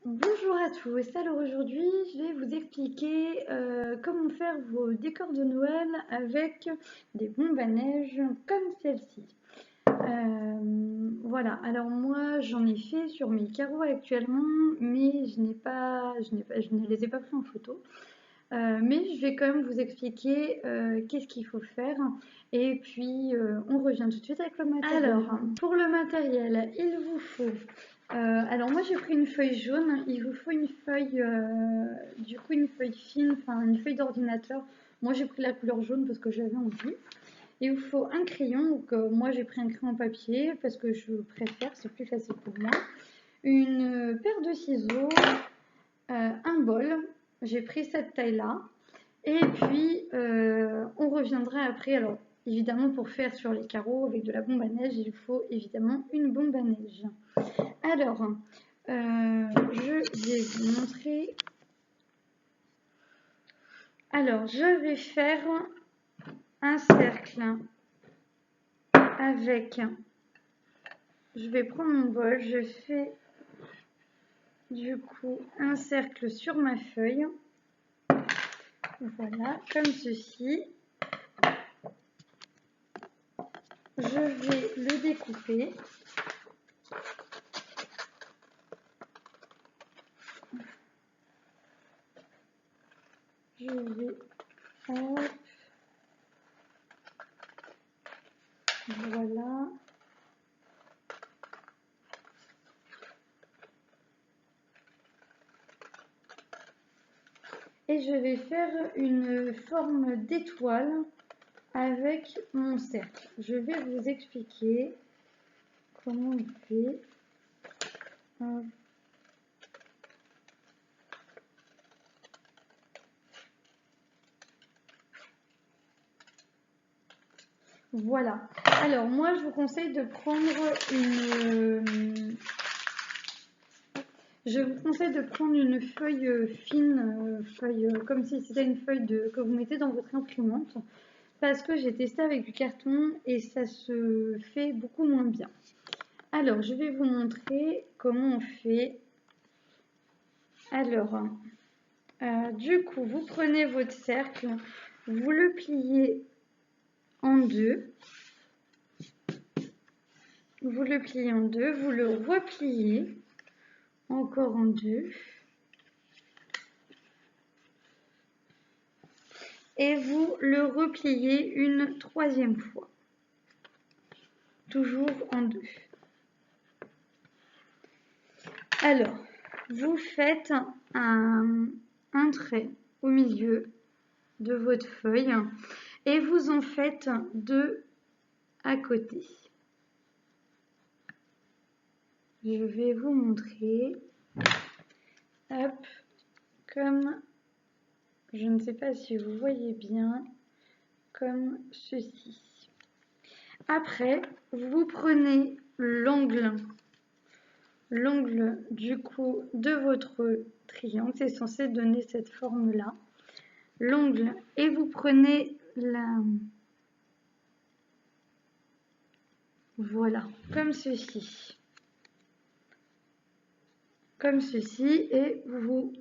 Bonjour à tous, alors aujourd'hui je vais vous expliquer comment faire vos décors de Noël avec des bombes à neige comme celle-ci. Voilà, alors moi j'en ai fait sur mes carreaux actuellement, mais je ne les ai pas pris en photo. Mais je vais quand même vous expliquer qu'est-ce qu'il faut faire et puis on revient tout de suite avec le matériel. Alors, pour le matériel, il vous faut alors moi j'ai pris une feuille jaune, il vous faut une feuille, du coup une feuille fine, enfin une feuille d'ordinateur. Moi j'ai pris la couleur jaune parce que j'avais envie. Il vous faut un crayon, donc moi j'ai pris un crayon papier parce que je préfère, c'est plus facile pour moi. Une paire de ciseaux, un bol, j'ai pris cette taille-là. Et puis on reviendra après, alors évidemment pour faire sur les carreaux avec de la bombe à neige, il faut évidemment une bombe à neige. Alors, je vais vous montrer. Alors, je vais faire un cercle avec. Je vais prendre mon bol, je fais du coup un cercle sur ma feuille. Voilà, comme ceci. Je vais le découper. Je vais. Hop. Voilà. Et je vais faire une forme d'étoile avec mon cercle. Je vais vous expliquer comment on fait. Voilà. Alors moi je vous conseille de prendre une. Je vous conseille de prendre une feuille fine, feuille comme si c'était une feuille que vous mettez dans votre imprimante, parce que j'ai testé avec du carton et ça se fait beaucoup moins bien. Alors je vais vous montrer comment on fait. Alors, du coup, vous prenez votre cercle, vous le pliez en deux. Vous le pliez en deux, vous le repliez encore en deux. Et vous le repliez une troisième fois. Toujours en deux. Alors, vous faites un trait au milieu de votre feuille et vous en faites deux à côté. Je vais vous montrer. Hop, comme, je ne sais pas si vous voyez bien, comme ceci. Après, vous prenez l'angle du coup de votre triangle, c'est censé donner cette forme là, l'angle, et vous prenez voilà, comme ceci, et vous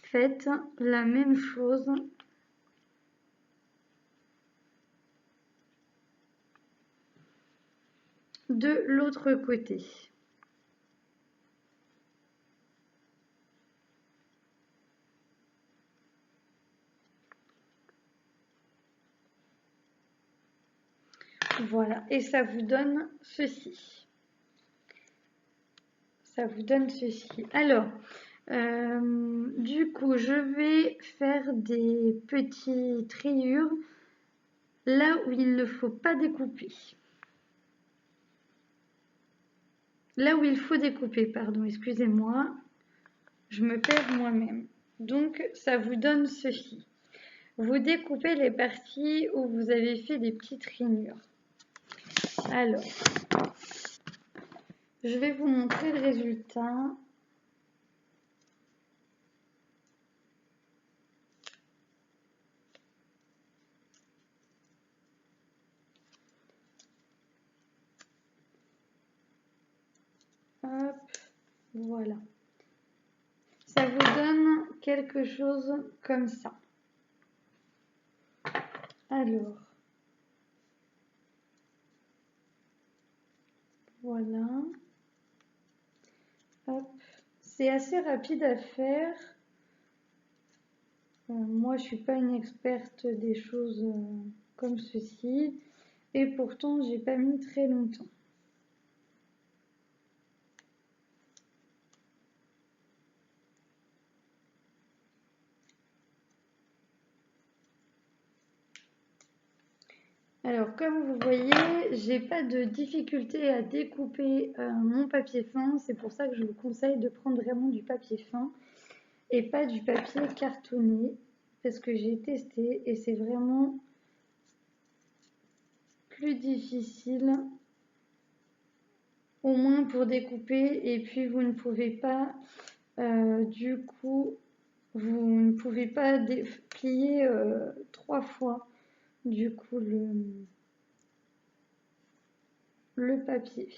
faites la même chose de l'autre côté. Voilà, et ça vous donne ceci. Ça vous donne ceci. Alors, du coup, je vais faire des petites rayures là où il ne faut pas découper. Là où il faut découper, pardon, excusez-moi, je me perds moi-même. Donc, ça vous donne ceci. Vous découpez les parties où vous avez fait des petites rainures. Alors, je vais vous montrer le résultat. Hop. Voilà. Ça vous donne quelque chose comme ça. Alors, voilà. Hop. C'est assez rapide à faire. Moi, je suis pas une experte des choses comme ceci. Et pourtant, j'ai pas mis très longtemps. Alors, comme vous voyez, j'ai pas de difficulté à découper mon papier fin. C'est pour ça que je vous conseille de prendre vraiment du papier fin et pas du papier cartonné, parce que j'ai testé et c'est vraiment plus difficile, au moins pour découper. Et puis, vous ne pouvez pas, du coup, vous ne pouvez pas plier 3 fois, du coup, le papier.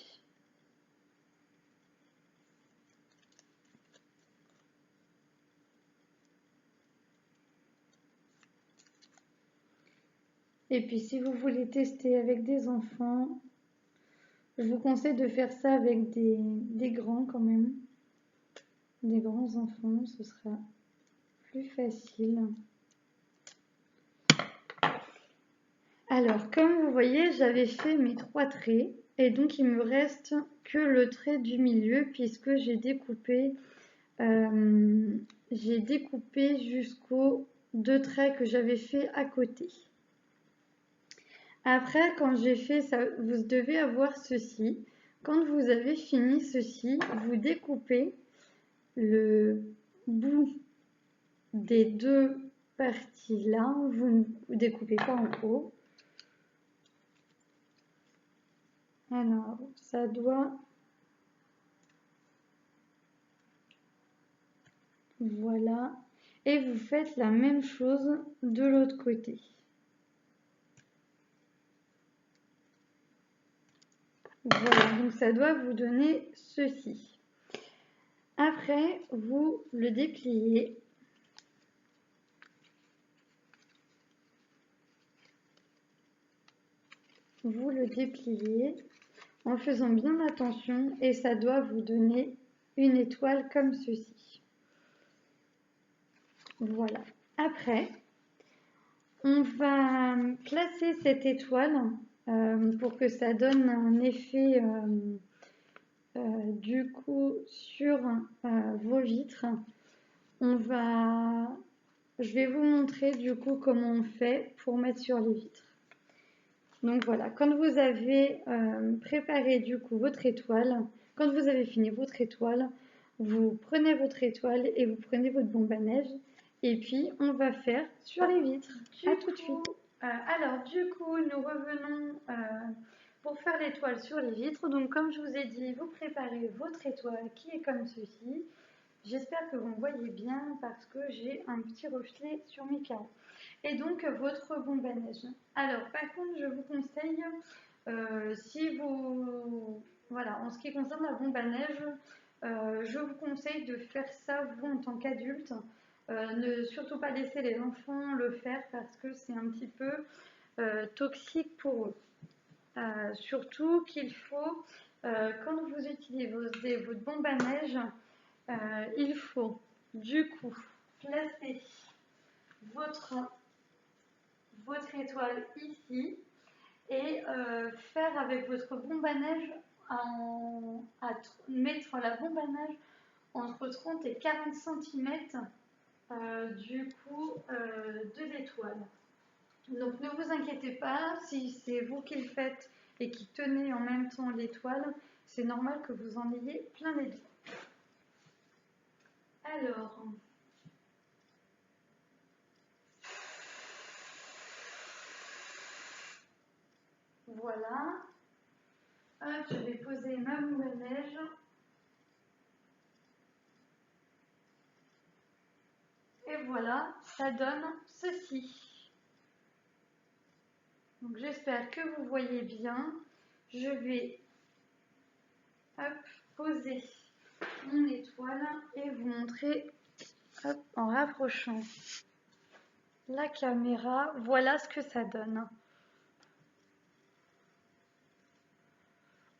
Et puis si vous voulez tester avec des enfants, je vous conseille de faire ça avec des grands quand même. Des grands enfants, ce sera plus facile. Alors, comme vous voyez, j'avais fait mes 3 traits. Et donc, il me reste que le trait du milieu puisque j'ai découpé jusqu'aux 2 traits que j'avais fait à côté. Après, quand j'ai fait ça, vous devez avoir ceci. Quand vous avez fini ceci, vous découpez le bout des 2 parties là. Vous ne découpez pas en haut. Alors, ça doit... Voilà. Et vous faites la même chose de l'autre côté. Voilà, donc ça doit vous donner ceci. Après, vous le dépliez. Vous le dépliez en faisant bien attention et ça doit vous donner une étoile comme ceci. Voilà. Après, on va placer cette étoile pour que ça donne un effet du coup sur vos vitres. Je vais vous montrer du coup comment on fait pour mettre sur les vitres. Donc voilà, quand vous avez préparé du coup votre étoile, quand vous avez fini votre étoile, vous prenez votre étoile et vous prenez votre bombe à neige et puis on va faire sur les vitres. À tout de suite. Alors du coup, nous revenons pour faire l'étoile sur les vitres. Donc comme je vous ai dit, vous préparez votre étoile qui est comme ceci. J'espère que vous me voyez bien parce que j'ai un petit reflet sur mes carreaux. Et donc votre bombe à neige. Alors par contre, je vous conseille, si vous... Voilà, en ce qui concerne la bombe à neige, je vous conseille de faire ça vous en tant qu'adulte. Ne surtout pas laisser les enfants le faire parce que c'est un petit peu toxique pour eux. Surtout qu'il faut, quand vous utilisez votre bombe à neige, il faut du coup placer votre étoile ici et faire avec votre bombe à neige, mettre la bombe à neige entre 30 et 40 cm du coup de l'étoile. Donc ne vous inquiétez pas, si c'est vous qui le faites et qui tenez en même temps l'étoile, c'est normal que vous en ayez plein les doigts. Alors, voilà. Hop, je vais poser ma bombe à neige. Et voilà, ça donne ceci. Donc j'espère que vous voyez bien. Je vais poser mon étoile et vous montrer hop, en rapprochant la caméra, voilà ce que ça donne.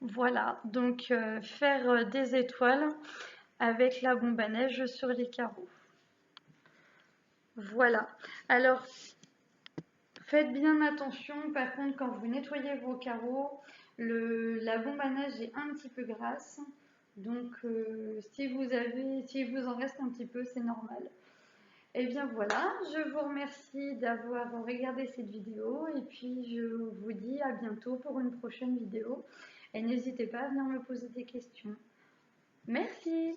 Voilà, donc faire des étoiles avec la bombe à neige sur les carreaux. Voilà, alors faites bien attention par contre quand vous nettoyez vos carreaux, la bombe à neige est un petit peu grasse, donc si vous en reste un petit peu, c'est normal. Et bien voilà, je vous remercie d'avoir regardé cette vidéo et puis je vous dis à bientôt pour une prochaine vidéo. Et n'hésitez pas à venir me poser des questions. Merci!